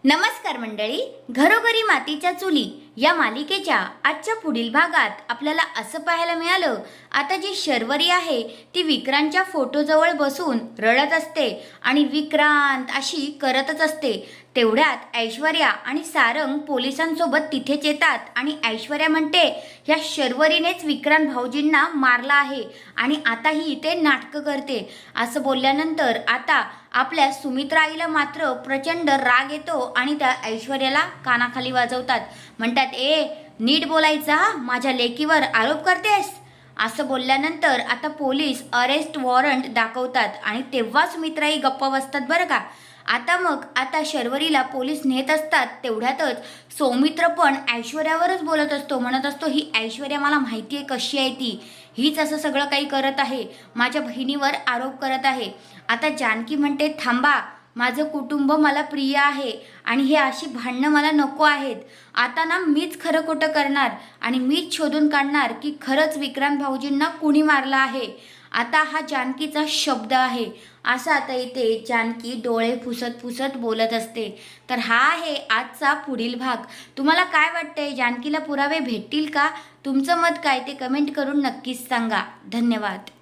नमस्कार मंडळी, घरोघरी मातीच्या चुली या मालिकेच्या आजच्या पुढील भागात आपल्याला असं पाहायला मिळालं, आता जी शर्वरी आहे ती विक्रांतच्या फोटोजवळ बसून रडत असते आणि विक्रांत अशी करतच असते. तेवढ्यात ऐश्वर्या आणि सारंग पोलिसांसोबत तिथेच येतात आणि ऐश्वर्या म्हणते, ह्या शर्वरीनेच विक्रांत भाऊजींना मारला आहे आणि आता ही इथे नाटकं करते. असं बोलल्यानंतर आता आपल्या सुमित्रा आईला मात्र प्रचंड राग येतो आणि त्या ऐश्वर्याला कानाखाली वाजवतात. म्हणतात, ए नीट बोलायचा, माझ्या लेकीवर आरोप करतेस. असं बोलल्यानंतर आता पोलीस अरेस्ट वॉरंट दाखवतात आणि तेव्हा सुमित्राई गप्प बसतात बरं का. आता शर्वरीला पोलीस नेत असतात. तेवढ्यातच सौमित्र पण ऐश्वर्यावरच बोलत असतो, म्हणत असतो, ही ऐश्वर्या मला माहिती आहे कशी आहे ती, हीच असं सगळं काही करत आहे, माझ्या बहिणीवर आरोप करत आहे. आता जानकी म्हणते, थांबा, माझं कुटुंब मला प्रिय आहे आणि हे अशी भांडणं मला नको आहेत. आता ना मीच खरं खोटं करणार आणि मीच शोधून काढणार की खरंच विक्रांत भाऊजींना कुणी मारलं आहे. आता हा जानकीचा शब्द आहे. असं आता इथे जानकी डोळे पुसत पुसत बोलत असते. तर हा आहे आजचा पुढील भाग. तुम्हाला काय वाटतंय, जानकीला पुरावे भेटतील का? तुमचं मत काय ते कमेंट करून नक्कीच सांगा. धन्यवाद.